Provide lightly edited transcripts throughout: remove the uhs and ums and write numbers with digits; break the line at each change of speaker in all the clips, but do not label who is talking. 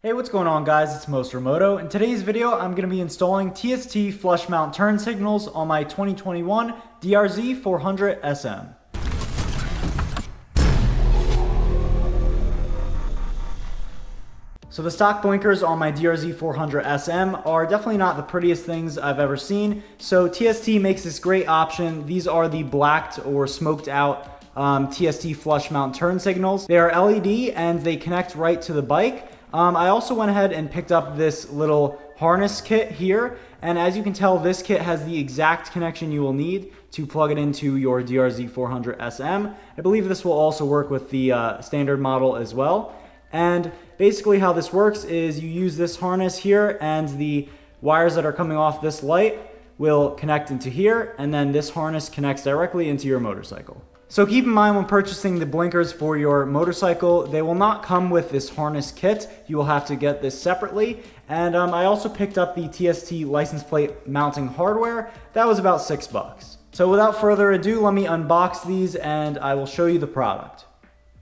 Hey, what's going on guys? It's Moto. In today's video, I'm going to be installing TST flush mount turn signals on my 2021 DRZ400SM. So the stock blinkers on my DRZ400SM are definitely not the prettiest things I've ever seen. So TST makes this great option. These are the blacked or smoked out TST flush mount turn signals. They are LED and they connect right to the bike. I also went ahead and picked up this little harness kit here, and as you can tell, this kit has the exact connection you will need to plug it into your DRZ400SM. I believe this will also work with the standard model as well. And basically how this works is you use this harness here, and the wires that are coming off this light will connect into here, and then this harness connects directly into your motorcycle. So keep in mind when purchasing the blinkers for your motorcycle, they will not come with this harness kit. You will have to get this separately. And I also picked up the TST license plate mounting hardware. That was about $6. So without further ado, let me unbox these and I will show you the product.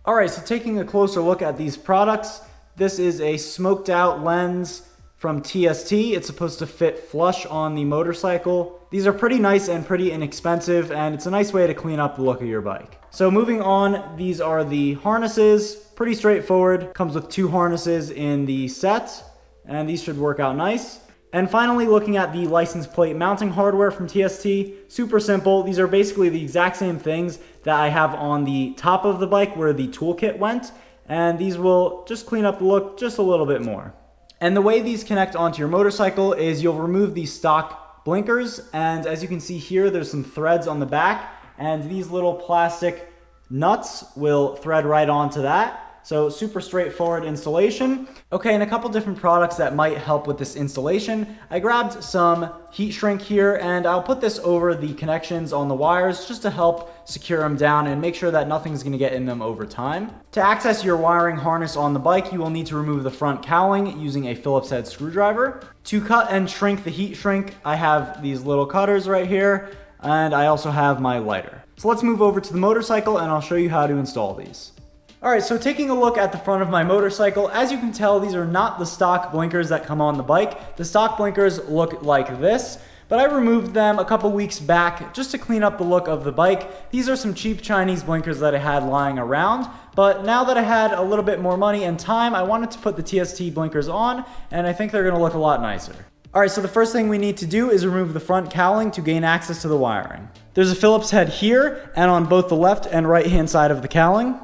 Alright, so taking a closer look at these products, this is a smoked out lens from TST. It's supposed to fit flush on the motorcycle. These are pretty nice and pretty inexpensive, and it's a nice way to clean up the look of your bike. So moving on, these are the harnesses. Pretty straightforward. Comes with 2 harnesses in the set, and these should work out nice. And finally, looking at the license plate mounting hardware from TST, super simple. These are basically the exact same things that I have on the top of the bike where the toolkit went, and these will just clean up the look just a little bit more. And the way these connect onto your motorcycle is you'll remove the stock blinkers, and as you can see here, there's some threads on the back, and these little plastic nuts will thread right onto that. So super straightforward installation. Okay, and a couple different products that might help with this installation. I grabbed some heat shrink here, and I'll put this over the connections on the wires just to help secure them down and make sure that nothing's gonna get in them over time. To access your wiring harness on the bike, you will need to remove the front cowling using a Phillips head screwdriver. To cut and shrink the heat shrink, I have these little cutters right here, and I also have my lighter. So let's move over to the motorcycle and I'll show you how to install these. Alright, so taking a look at the front of my motorcycle, as you can tell, these are not the stock blinkers that come on the bike. The stock blinkers look like this, but I removed them a couple weeks back just to clean up the look of the bike. These are some cheap Chinese blinkers that I had lying around, but now that I had a little bit more money and time, I wanted to put the TST blinkers on, and I think they're going to look a lot nicer. Alright, so the first thing we need to do is remove the front cowling to gain access to the wiring. There's a Phillips head here, and on both the left and right hand side of the cowling.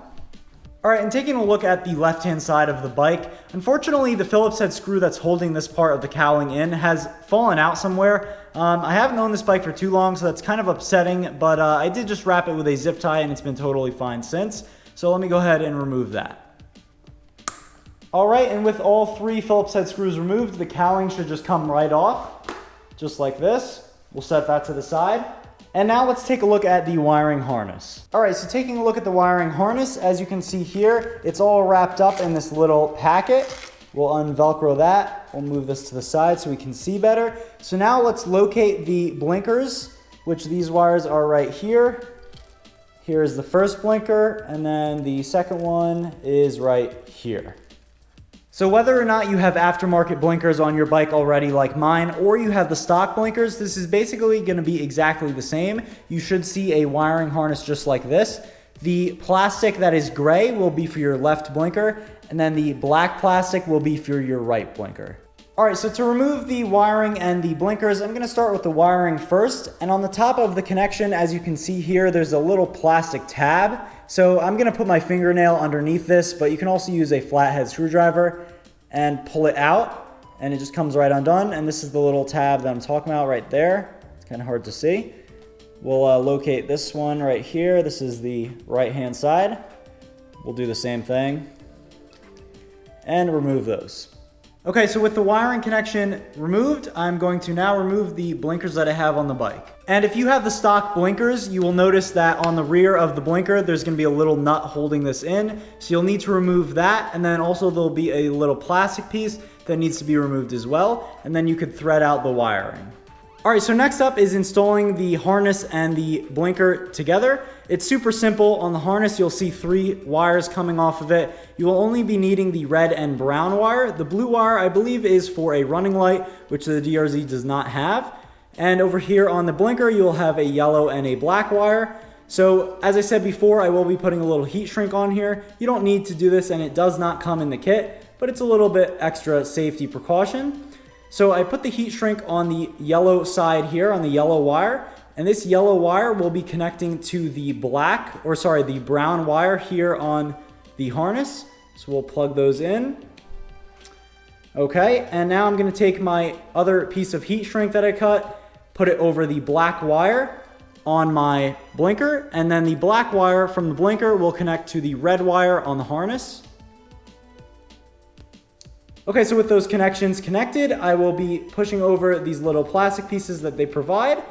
Alright, and taking a look at the left-hand side of the bike, unfortunately the Phillips head screw that's holding this part of the cowling in has fallen out somewhere. I haven't owned this bike for too long, so that's kind of upsetting, but I did just wrap it with a zip tie and it's been totally fine since. So let me go ahead and remove that. Alright, and with all 3 Phillips head screws removed, the cowling should just come right off, just like this. We'll set that to the side. And now let's take a look at the wiring harness. Alright, so taking a look at the wiring harness, as you can see here, it's all wrapped up in this little packet. We'll unvelcro that. We'll move this to the side so we can see better. So now let's locate the blinkers, which these wires are right here. Here's the first blinker, and then the second one is right here. So whether or not you have aftermarket blinkers on your bike already like mine, or you have the stock blinkers, this is basically going to be exactly the same. You should see a wiring harness just like this. The plastic that is gray will be for your left blinker, and then the black plastic will be for your right blinker. Alright, so to remove the wiring and the blinkers, I'm going to start with the wiring first. And on the top of the connection, as you can see here, there's a little plastic tab. So I'm going to put my fingernail underneath this, but you can also use a flathead screwdriver and pull it out, and it just comes right undone. And this is the little tab that I'm talking about right there. It's kind of hard to see. We'll locate this one right here. This is the right-hand side. We'll do the same thing and remove those. Okay, so with the wiring connection removed, I'm going to now remove the blinkers that I have on the bike. And if you have the stock blinkers, you will notice that on the rear of the blinker, there's gonna be a little nut holding this in. So you'll need to remove that, and then also there'll be a little plastic piece that needs to be removed as well, and then you could thread out the wiring. All right, so next up is installing the harness and the blinker together. It's super simple. On the harness, you'll see 3 wires coming off of it. You will only be needing the red and brown wire. The blue wire, I believe, is for a running light, which the DRZ does not have. And over here on the blinker, you'll have a yellow and a black wire. So as I said before, I will be putting a little heat shrink on here. You don't need to do this, and it does not come in the kit, but it's a little bit extra safety precaution. So I put the heat shrink on the yellow side here, on the yellow wire, and this yellow wire will be connecting to the the brown wire here on the harness. So we'll plug those in. Okay, and now I'm gonna take my other piece of heat shrink that I cut, put it over the black wire on my blinker, and then the black wire from the blinker will connect to the red wire on the harness. Okay, so with those connections connected, I will be pushing over these little plastic pieces that they provide,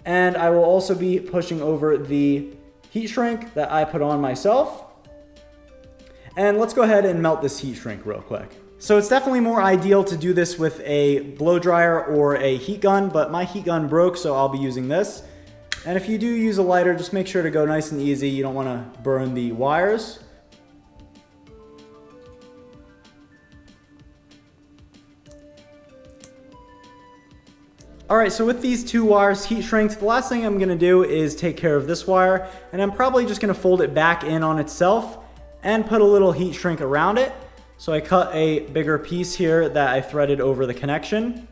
and I will also be pushing over the heat shrink that I put on myself. And let's go ahead and melt this heat shrink real quick. So it's definitely more ideal to do this with a blow dryer or a heat gun, but my heat gun broke, so I'll be using this. And if you do use a lighter, just make sure to go nice and easy. You don't want to burn the wires. All right, so with these 2 wires heat shrinked, the last thing I'm gonna do is take care of this wire, and I'm probably just gonna fold it back in on itself and put a little heat shrink around it. So I cut a bigger piece here that I threaded over the connection,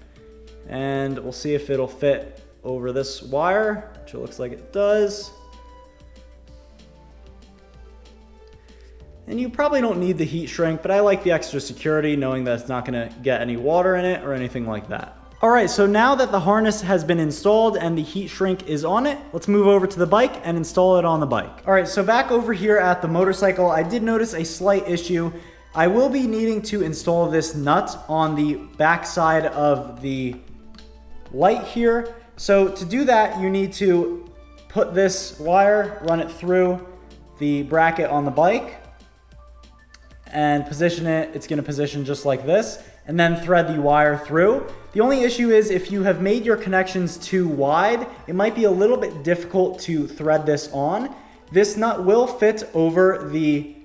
and we'll see if it'll fit over this wire, which it looks like it does. And you probably don't need the heat shrink, but I like the extra security knowing that it's not gonna get any water in it or anything like that. All right, so now that the harness has been installed and the heat shrink is on it, let's move over to the bike and install it on the bike. All right, so back over here at the motorcycle, I did notice a slight issue. I will be needing to install this nut on the back side of the light here. So to do that, you need to put this wire, run it through the bracket on the bike, and position it. It's gonna position just like this, and then thread the wire through. The only issue is if you have made your connections too wide, it might be a little bit difficult to thread this on. This nut will fit over the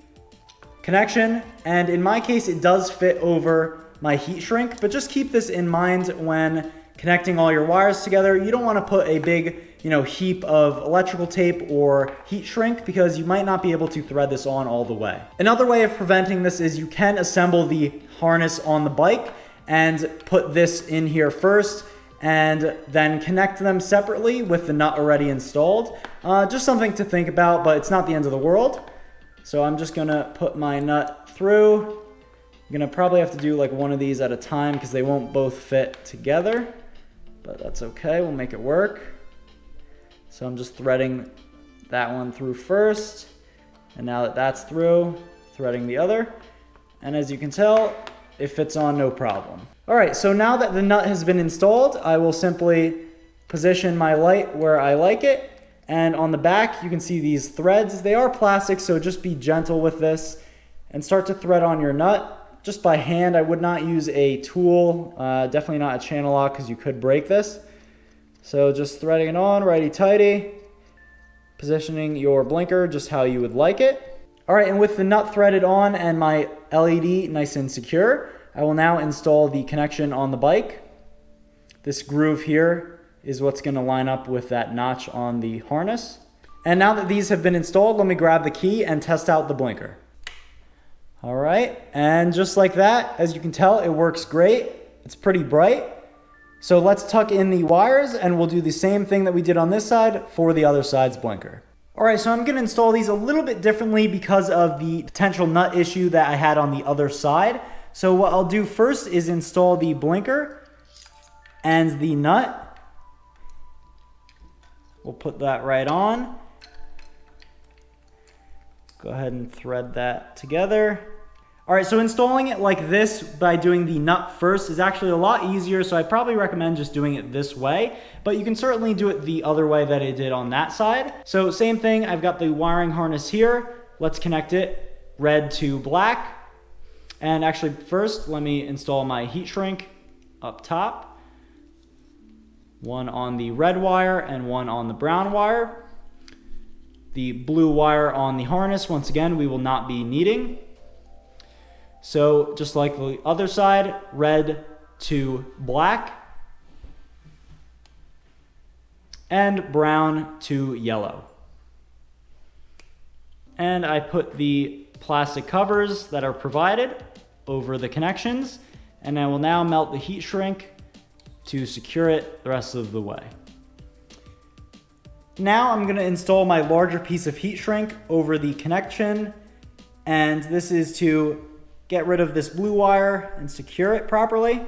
connection, and in my case, it does fit over my heat shrink, but just keep this in mind when connecting all your wires together. You don't wanna put a big, heap of electrical tape or heat shrink because you might not be able to thread this on all the way. Another way of preventing this is you can assemble the harness on the bike and put this in here first and then connect them separately with the nut already installed. Just something to think about, but it's not the end of the world. So I'm just gonna put my nut through. I'm gonna probably have to do like one of these at a time because they won't both fit together, but that's okay, we'll make it work. So I'm just threading that one through first, and now that that's through, threading the other. And as you can tell, it fits on no problem. All right, so now that the nut has been installed, I will simply position my light where I like it. And on the back, you can see these threads. They are plastic, so just be gentle with this and start to thread on your nut just by hand. I would not use a tool, definitely not a channel lock because you could break this. So just threading it on, righty-tighty, positioning your blinker just how you would like it. All right, and with the nut threaded on and my LED nice and secure, I will now install the connection on the bike. This groove here is what's gonna line up with that notch on the harness. And now that these have been installed, let me grab the key and test out the blinker. All right, and just like that, as you can tell, it works great. It's pretty bright. So let's tuck in the wires and we'll do the same thing that we did on this side for the other side's blinker. All right, so I'm gonna install these a little bit differently because of the potential nut issue that I had on the other side. So what I'll do first is install the blinker and the nut. We'll put that right on. Go ahead and thread that together. All right, so installing it like this by doing the nut first is actually a lot easier, so I probably recommend just doing it this way, but you can certainly do it the other way that I did on that side. So same thing, I've got the wiring harness here. Let's connect it red to black. And actually first, let me install my heat shrink up top. one on the red wire and one on the brown wire. The blue wire on the harness, once again, we will not be needing. So just like the other side, red to black and brown to yellow. And I put the plastic covers that are provided over the connections, and I will now melt the heat shrink to secure it the rest of the way. Now I'm going to install my larger piece of heat shrink over the connection, and this is to get rid of this blue wire and secure it properly. I'm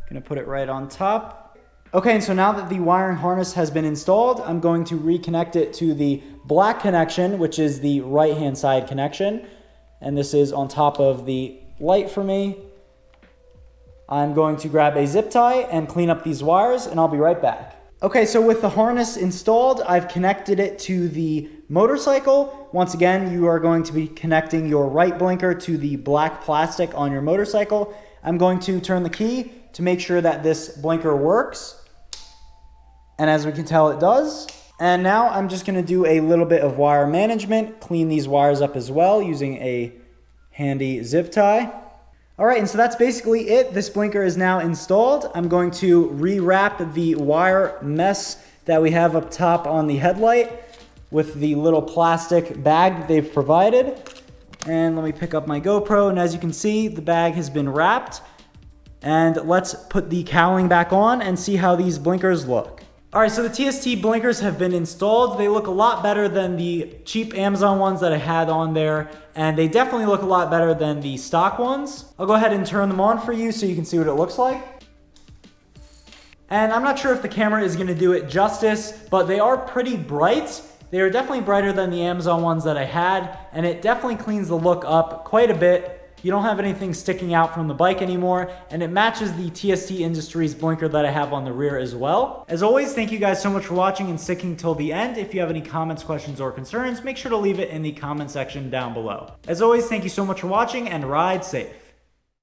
going to put it right on top. Okay, and so now that the wiring harness has been installed, I'm going to reconnect it to the black connection, which is the right-hand side connection, and this is on top of the light for me. I'm going to grab a zip tie and clean up these wires, and I'll be right back. Okay, so with the harness installed, I've connected it to the motorcycle. Once again, you are going to be connecting your right blinker to the black plastic on your motorcycle. I'm going to turn the key to make sure that this blinker works. And as we can tell, it does. And now I'm just going to do a little bit of wire management, clean these wires up as well using a handy zip tie. All right, and so that's basically it. This blinker is now installed. I'm going to rewrap the wire mess that we have up top on the headlight with the little plastic bag that they've provided. And let me pick up my GoPro, and as you can see, the bag has been wrapped. And let's put the cowling back on and see how these blinkers look. All right, so the TST blinkers have been installed. They look a lot better than the cheap Amazon ones that I had on there, and they definitely look a lot better than the stock ones. I'll go ahead and turn them on for you so you can see what it looks like. And I'm not sure if the camera is gonna do it justice, but they are pretty bright. They are definitely brighter than the Amazon ones that I had, and it definitely cleans the look up quite a bit. You don't have anything sticking out from the bike anymore, and it matches the TST Industries blinker that I have on the rear as well. As always, thank you guys so much for watching and sticking till the end. If you have any comments, questions, or concerns, make sure to leave it in the comment section down below. As always, thank you so much for watching, and ride safe.